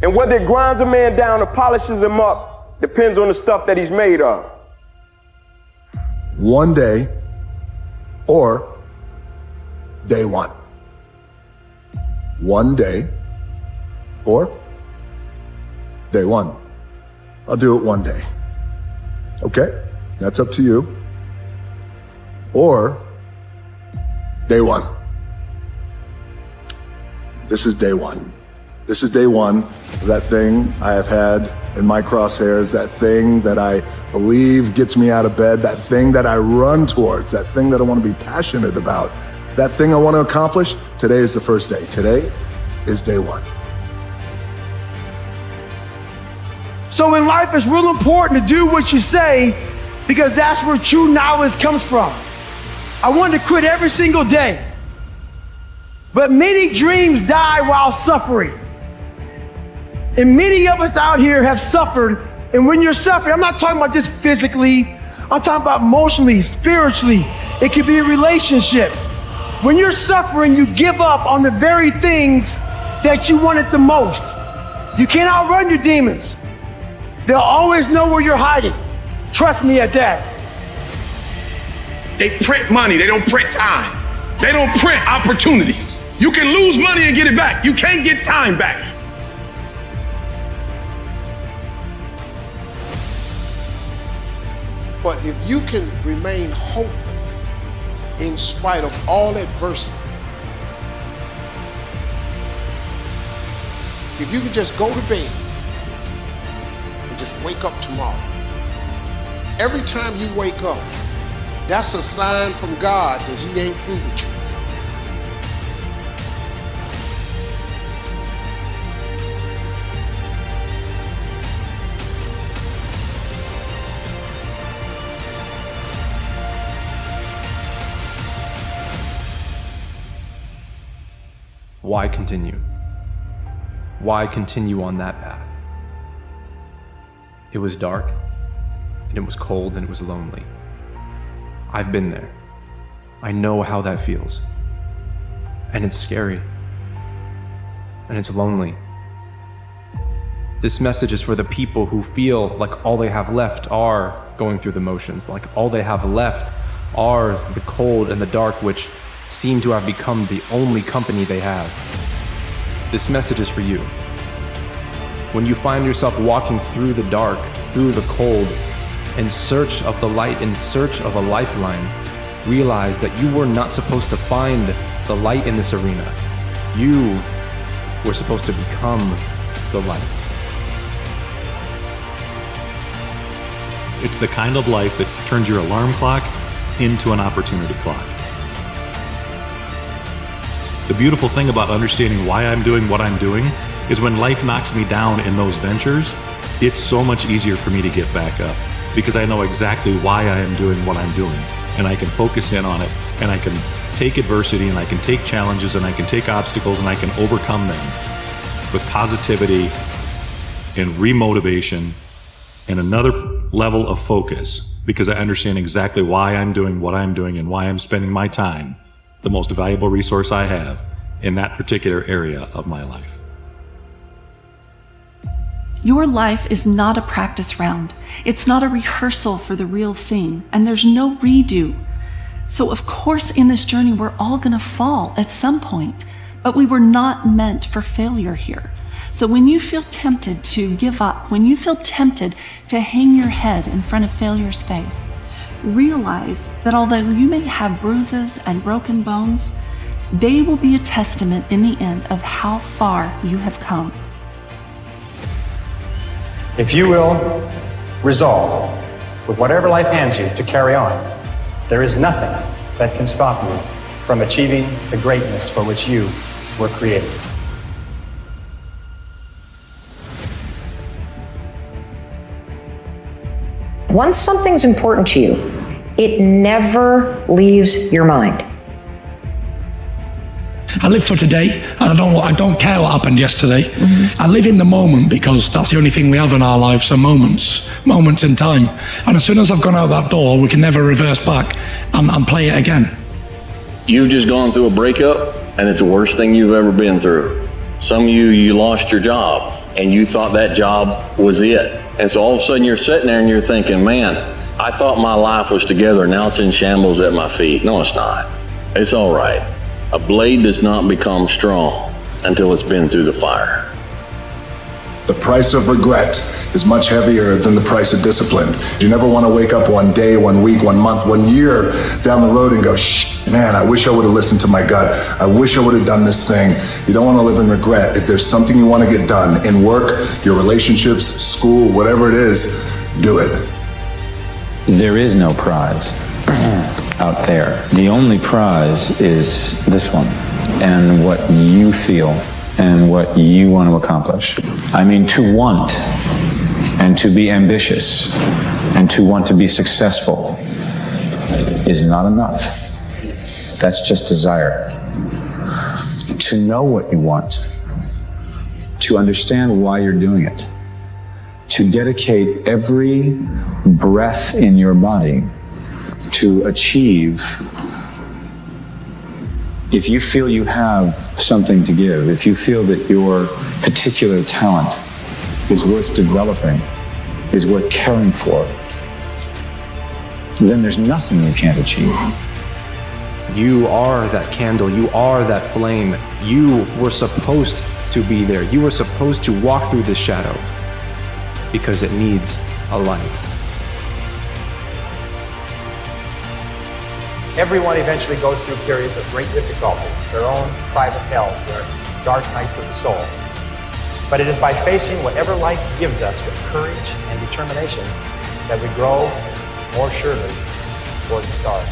And whether it grinds a man down or polishes him up depends on the stuff that he's made of. One day or day one. One day or day one. I'll do it one day. Okay? That's up to you. Or day one. This is day one. This is day one of that thing I have had in my crosshairs, that thing that I believe gets me out of bed, that thing that I run towards, that thing that I want to be passionate about, that thing I want to accomplish. Today is the first day. Today is day one. So in life, it's real important to do what you say, because that's where true knowledge comes from. I wanted to quit every single day, but many dreams die while suffering. And many of us out here have suffered. And when you're suffering, I'm not talking about just physically, I'm talking about emotionally, spiritually. It could be a relationship. When you're suffering, you give up on the very things that you wanted the most. You can't outrun your demons. They'll always know where you're hiding. Trust me at that. They print money, they don't print time. They don't print opportunities. You can lose money and get it back. You can't get time back. But if you can remain hopeful in spite of all adversity, if you can just go to bed and just wake up tomorrow, every time you wake up, that's a sign from God that He ain't through with you. Why continue? Why continue on that path? It was dark, and it was cold, and it was lonely. I've been there. I know how that feels. And it's scary. And it's lonely. This message is for the people who feel like all they have left are going through the motions, like all they have left are the cold and the dark, which seem to have become the only company they have. This message is for you. When you find yourself walking through the dark, through the cold, in search of the light, in search of a lifeline, realize that you were not supposed to find the light in this arena. You were supposed to become the light. It's the kind of life that turns your alarm clock into an opportunity clock. The beautiful thing about understanding why I'm doing what I'm doing is when life knocks me down in those ventures, it's so much easier for me to get back up because I know exactly why I am doing what I'm doing, and I can focus in on it, and I can take adversity, and I can take challenges, and I can take obstacles, and I can overcome them with positivity and remotivation and another level of focus, because I understand exactly why I'm doing what I'm doing and why I'm spending my time, the most valuable resource I have, in that particular area of my life. Your life is not a practice round. It's not a rehearsal for the real thing, and there's no redo. So of course in this journey we're all gonna fall at some point, but we were not meant for failure here. So when you feel tempted to give up, when you feel tempted to hang your head in front of failure's face, realize that although you may have bruises and broken bones, they will be a testament in the end of how far you have come. If you will resolve with whatever life hands you to carry on, there is nothing that can stop you from achieving the greatness for which you were created. Once something's important to you, it never leaves your mind. I live for today, and I don't care what happened yesterday. I live in the moment because that's the only thing we have in our lives are moments in time. And as soon as I've gone out that door, we can never reverse back and play it again. You've just gone through a breakup, and it's the worst thing you've ever been through. Some of you lost your job. and you thought that job was it. And so all of a sudden you're sitting there and you're thinking, man, I thought my life was together, now it's in shambles at my feet. No, it's not. It's all right. A blade does not become strong until it's been through the fire. The price of regret is much heavier than the price of discipline. You never want to wake up one day, 1 week, 1 month, 1 year down the road and go, man, I wish I would have listened to my gut. I wish I would have done this thing. You don't want to live in regret. If there's something you want to get done in work, your relationships, school, whatever it is, do it. There is no prize out there. The only prize is this one and what you feel and what you want to accomplish. I mean, to want and to be ambitious and to want to be successful is not enough. That's just desire. To know what you want, to understand why you're doing it, to dedicate every breath in your body to achieve. If you feel you have something to give, if you feel that your particular talent is worth developing, is worth caring for, then there's nothing you can't achieve. You are that candle. You are that flame. You were supposed to be there. You were supposed to walk through this shadow because it needs a light. Everyone eventually goes through periods of great difficulty, their own private hells, their dark nights of the soul. But it is by facing whatever life gives us with courage and determination that we grow more surely toward the stars.